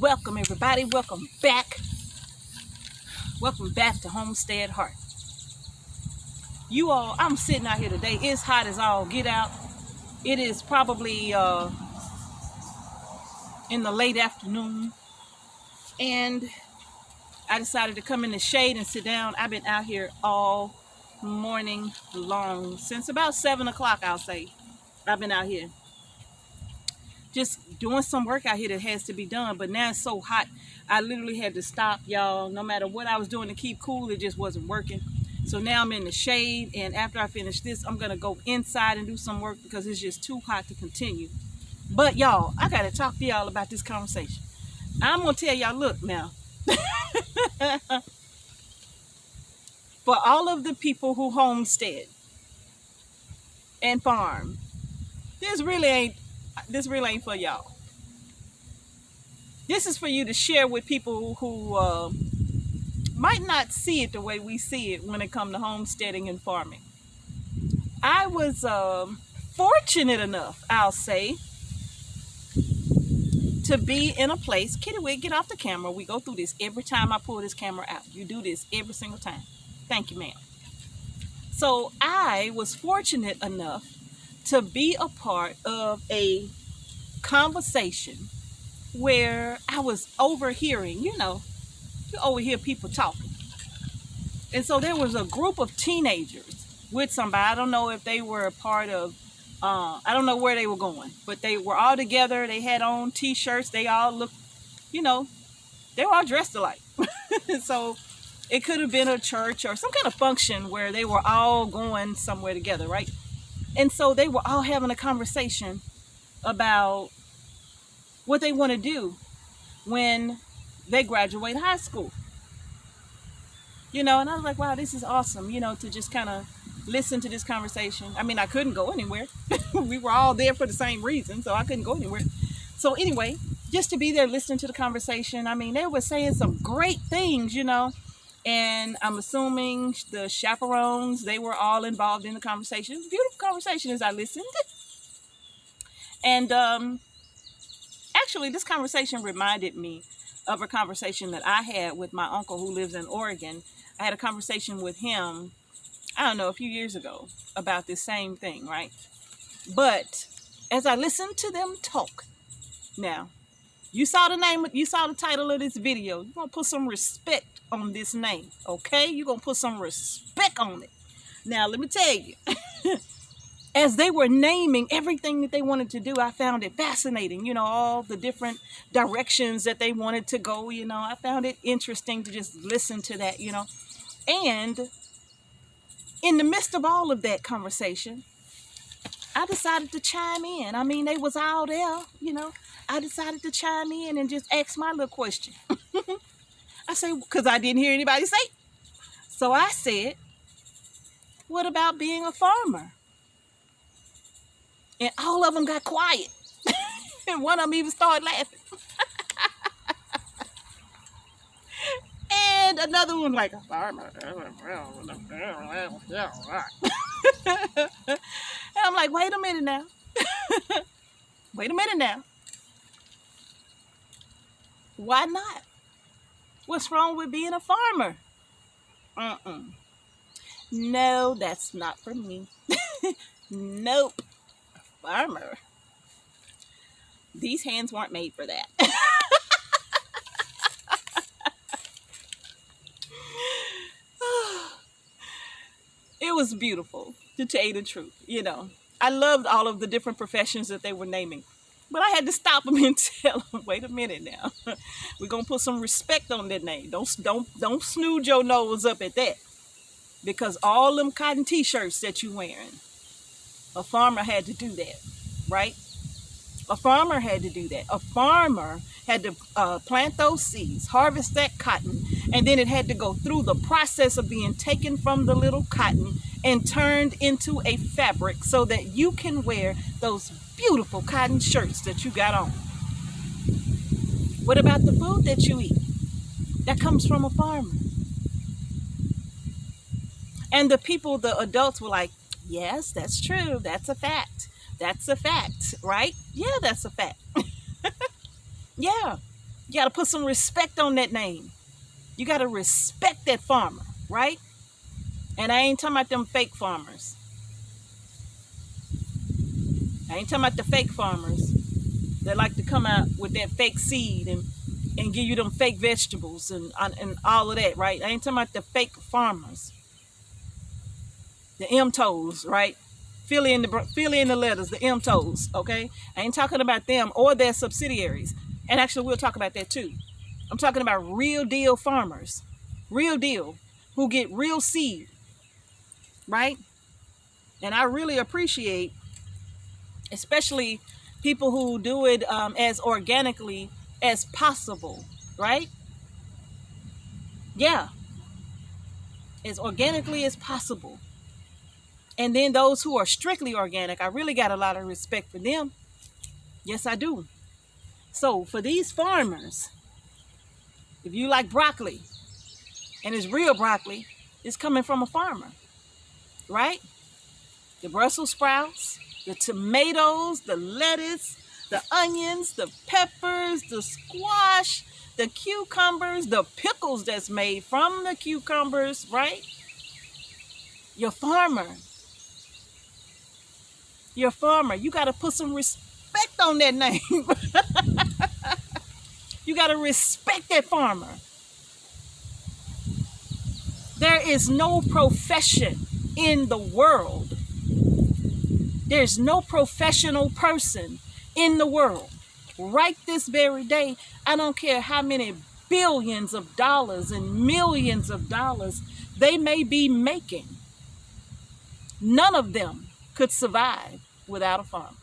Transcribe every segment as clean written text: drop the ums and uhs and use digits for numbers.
Welcome everybody, welcome back. Welcome back to Homestead Heart. You all, I'm sitting out here today. It's hot as all get out. It is probably in the late afternoon. And I decided to come in the shade and sit down. I've been out here all morning long. Since about 7 o'clock, I'll say. I've been out here. Just doing some work out here that has to be done. But now it's so hot, I literally had to stop, y'all. No matter what I was doing to keep cool, it just wasn't working. So now I'm in the shade, and after I finish this, I'm gonna go inside and do some work because it's just too hot to continue. But y'all, I gotta talk to y'all about this conversation. I'm gonna tell y'all, look now. For all of the people who homestead and farm, this really ain't for y'all. This is for you to share with people who might not see it the way we see it when it comes to homesteading and farming. I was fortunate enough, I'll say, to be in a place. Kitty Wig, get off the camera. We go through this every time I pull this camera out. You do this every single time. Thank you, ma'am. So I was fortunate enough to be a part of a conversation where I was overhearing, you overhear people talking. And so there was a group of teenagers with somebody. I don't know if they were a part of, I don't know where they were going, but they were all together. They had on t-shirts. They all looked, they were all dressed alike. So it could have been a church or some kind of function where they were all going somewhere together, right? And so they were all having a conversation about what they want to do when they graduate high school. And I was like, wow, this is awesome, to just kind of listen to this conversation. I mean, I couldn't go anywhere. We were all there for the same reason, so I couldn't go anywhere. So anyway, just to be there listening to the conversation, I mean, they were saying some great things, and I'm assuming the chaperones, they were all involved in the conversation. It was a beautiful conversation as I listened. And actually, this conversation reminded me of a conversation that I had with my uncle who lives in Oregon. I had a conversation with him, I don't know, a few years ago about this same thing, right? But as I listened to them talk, now, you saw the title of this video. You're going to put some respect on this name, okay? You're going to put some respect on it. Now, let me tell you, as they were naming everything that they wanted to do, I found it fascinating, all the different directions that they wanted to go, I found it interesting to just listen to that, And in the midst of all of that conversation, I decided to chime in. I mean, they was all there, I decided to chime in and just ask my little question. I say, because I didn't hear anybody say it. So I said, what about being a farmer? And all of them got quiet. And one of them even started laughing. And another one like, a farmer. And I'm like, wait a minute now. Wait a minute now. Why not? What's wrong with being a farmer? No, that's not for me. Nope. Farmer. These hands weren't made for that. It was beautiful, to tell you the truth. I loved all of the different professions that they were naming. But I had to stop them and tell them, wait a minute now. We're going to put some respect on that name. Don't snooze your nose up at that. Because all them cotton t-shirts that you wearing, a farmer had to do that, right? A farmer had to do that. A farmer had to plant those seeds, harvest that cotton, and then it had to go through the process of being taken from the little cotton and turned into a fabric so that you can wear those beautiful cotton shirts that you got on. What about the food that you eat? That comes from a farmer. And the adults were like, yes, that's true. That's a fact, right? Yeah, that's a fact. Yeah. You got to put some respect on that name. You got to respect that farmer, right? And I ain't talking about them fake farmers. I ain't talking about the fake farmers that like to come out with that fake seed and give you them fake vegetables and all of that, right? I ain't talking about the fake farmers, the MTOs, right? Fill in the letters, the MTOs, okay? I ain't talking about them or their subsidiaries. And actually, we'll talk about that too. I'm talking about real deal farmers, real deal, who get real seed, right? And I really appreciate, especially people who do it as organically as possible, right? Yeah, as organically as possible. And then those who are strictly organic, I really got a lot of respect for them. Yes, I do. So for these farmers, if you like broccoli and it's real broccoli, it's coming from a farmer, right? The Brussels sprouts, the tomatoes, the lettuce, the onions, the peppers, the squash, the cucumbers, the pickles that's made from the cucumbers, right? Your farmer, you got to put some respect on that name. You got to respect that farmer. There is no profession in the world. There's no professional person in the world right this very day. I don't care how many billions of dollars and millions of dollars they may be making. None of them could survive without a farmer.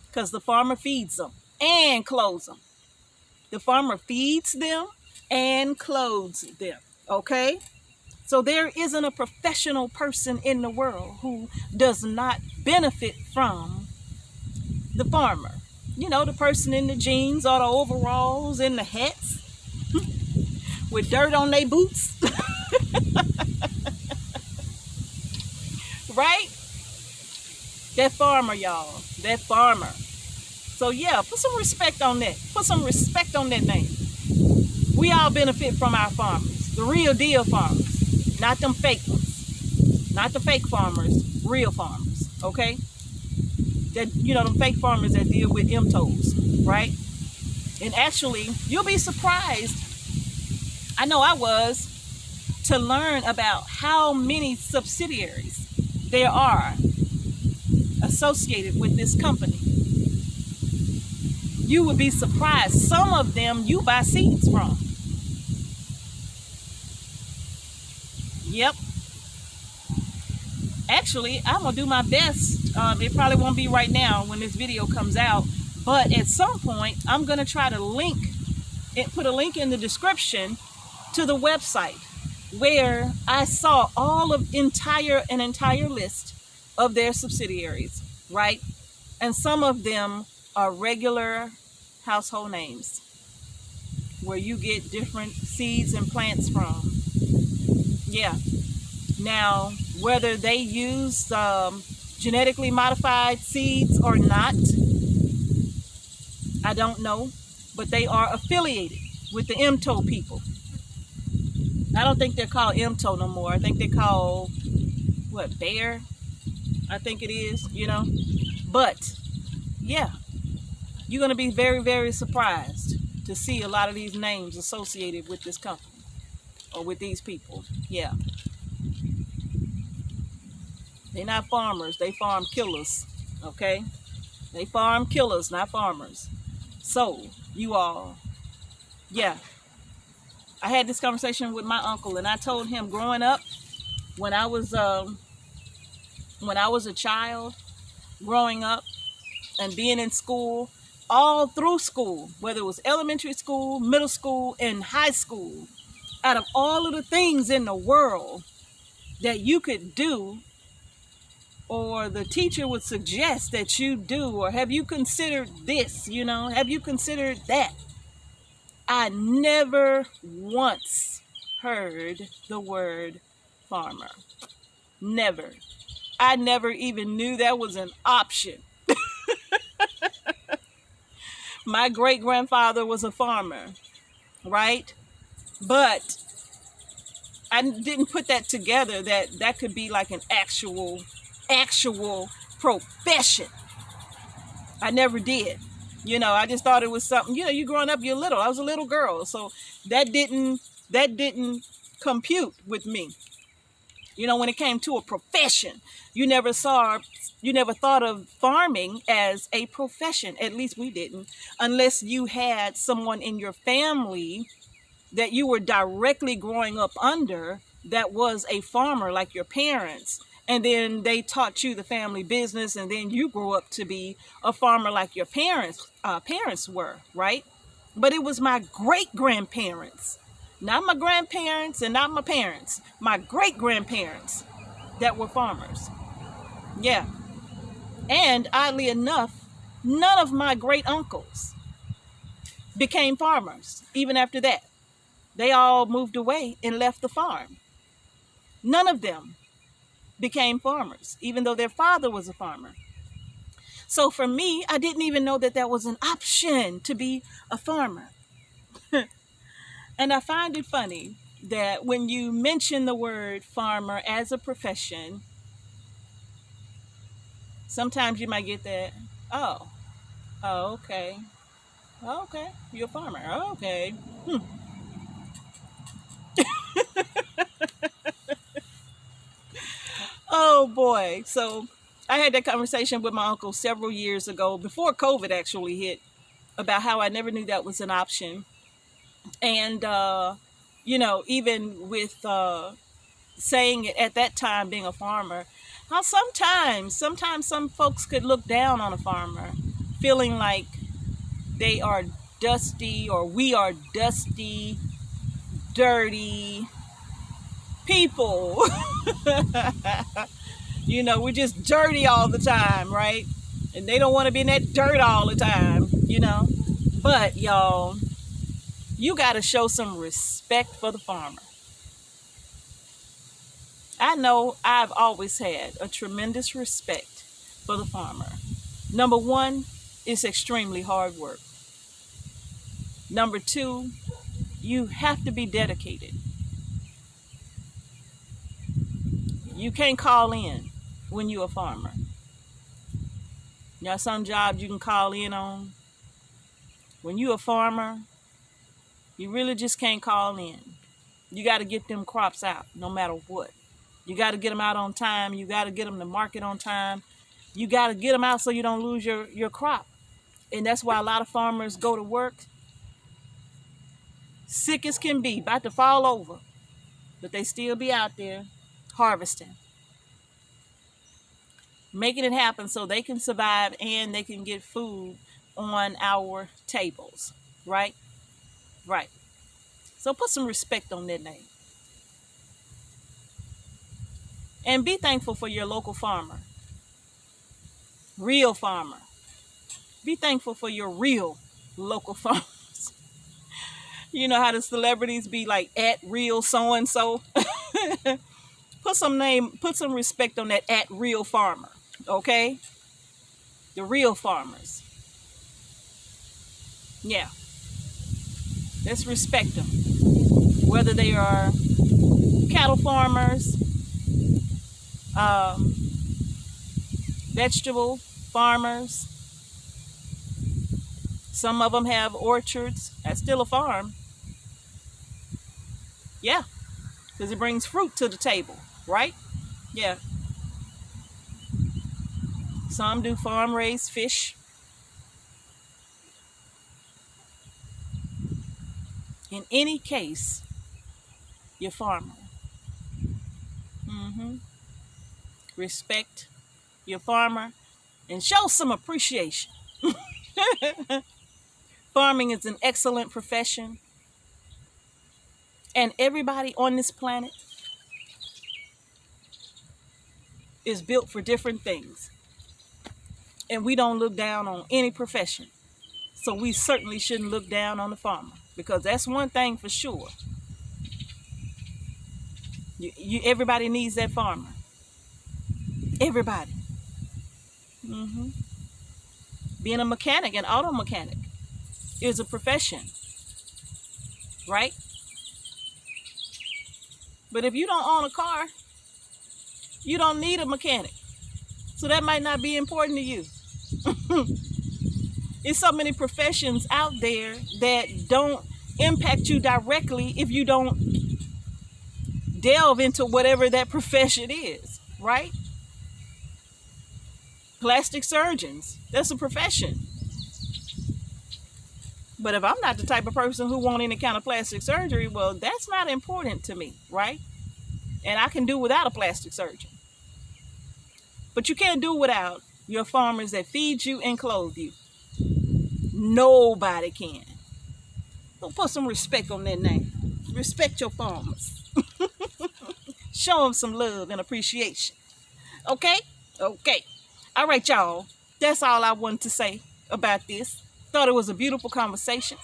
Because the farmer feeds them and clothes them. The farmer feeds them and clothes them. Okay? So there isn't a professional person in the world who does not benefit from the farmer. You know, the person in the jeans or the overalls and the hats with dirt on their boots. Right? That farmer, y'all. That farmer. So yeah, put some respect on that. Put some respect on that name. We all benefit from our farmers. The real deal farmers. Not them fake ones. Not the fake farmers. Real farmers. Okay? That, you know, them fake farmers that deal with MTOs. Right? And actually, you'll be surprised. I know I was, to learn about how many subsidiaries there are associated with this company. You would be surprised. Some of them you buy seeds from. Yep. Actually, I'm going to do my best. It probably won't be right now when this video comes out. But at some point, I'm going to try to put a link in the description to the website where I saw an entire list of their subsidiaries, right? And some of them are regular household names where you get different seeds and plants from. Yeah. Now, whether they use genetically modified seeds or not, I don't know, but they are affiliated with the MTO people. I don't think they're called MTO no more. I think they're called, Bayer? I think it is, you know. But, yeah, you're going to be very, very surprised to see a lot of these names associated with this company or with these people. Yeah. They're not farmers. They farm killers, okay? They farm killers, not farmers. So, you all, yeah. I had this conversation with my uncle, and I told him growing up, when I was a child, growing up and being in school, all through school, whether it was elementary school, middle school, and high school, out of all of the things in the world that you could do, or the teacher would suggest that you do, or have you considered this, you know, have you considered that? I never once heard the word farmer. Never. I never even knew that was an option. My great grandfather was a farmer, right? But I didn't put that together that that could be like an actual profession. I never did. I just thought it was something. You growing up, you're little. I was a little girl, so that didn't compute with me. When it came to a profession, you never saw, you never thought of farming as a profession. At least we didn't, unless you had someone in your family that you were directly growing up under that was a farmer, like your parents. And then they taught you the family business, and then you grew up to be a farmer like your parents were, right? But it was my great grandparents, not my grandparents and not my parents, my great grandparents that were farmers. Yeah. And oddly enough, none of my great uncles became farmers even after that. They all moved away and left the farm. None of them became farmers, even though their father was a farmer. So for me, I didn't even know that that was an option to be a farmer. And I find it funny that when you mention the word farmer as a profession, sometimes you might get that, oh, oh, okay. Oh, okay, you're a farmer. Oh, okay. Oh boy. So I had that conversation with my uncle several years ago, before COVID actually hit, about how I never knew that was an option. And, even with saying it at that time, being a farmer, how sometimes some folks could look down on a farmer, feeling like they are dusty, or we are dusty, dirty people. We're just dirty all the time, right? And they don't want to be in that dirt all the time. But y'all, you got to show some respect for the farmer. I know I've always had a tremendous respect for the farmer. Number one, it's extremely hard work. Number two, you have to be dedicated. You can't call in when you're a farmer. Some jobs you can call in on. When you're a farmer, you really just can't call in. You got to get them crops out no matter what. You got to get them out on time. You got to get them to market on time. You got to get them out so you don't lose your crop. And that's why a lot of farmers go to work sick as can be, about to fall over, but they still be out there harvesting, making it happen so they can survive and they can get food on our tables, right? Right. So put some respect on that name. And be thankful for your local farmer, real farmer. Be thankful for your real local farmers. You know how the celebrities be like, at real so-and-so? Put some respect on that at real farmer, okay? The real farmers. Yeah. Let's respect them. Whether they are cattle farmers, vegetable farmers. Some of them have orchards. That's still a farm. Yeah, because it brings fruit to the table, right? Yeah. Some do farm raised fish. In any case, you're farmer. Respect your farmer and show some appreciation. Farming is an excellent profession, and everybody on this planet is built for different things, and we don't look down on any profession. So we certainly shouldn't look down on the farmer, because that's one thing for sure. Everybody needs that farmer. Everybody. Being a mechanic, an auto mechanic, is a profession, right? But if you don't own a car, you don't need a mechanic. So that might not be important to you. There's so many professions out there that don't impact you directly if you don't delve into whatever that profession is, right? Plastic surgeons, that's a profession. But if I'm not the type of person who want any kind of plastic surgery, well, that's not important to me, right? And I can do without a plastic surgeon. But you can't do without your farmers that feed you and clothe you. Nobody can. So put some respect on that name. Respect your farmers. Show them some love and appreciation. Okay? Okay. All right, y'all. That's all I wanted to say about this. Thought it was a beautiful conversation.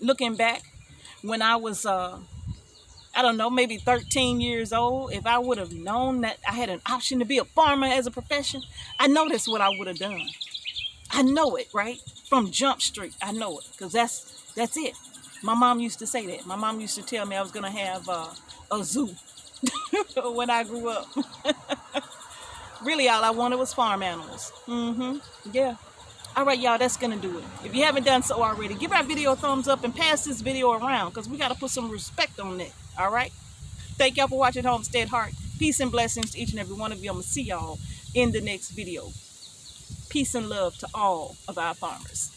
Looking back, when I was, I don't know, maybe 13 years old, if I would have known that I had an option to be a farmer as a profession, I know that's what I would have done. I know it, right? From Jump Street, I know it, because that's it. My mom used to say that. My mom used to tell me I was going to have a zoo when I grew up. Really, all I wanted was farm animals. Yeah. All right, y'all, that's going to do it. If you haven't done so already, give our video a thumbs up and pass this video around, because we got to put some respect on that. All right? Thank y'all for watching Homestead Heart. Peace and blessings to each and every one of you. I'm going to see y'all in the next video. Peace and love to all of our farmers.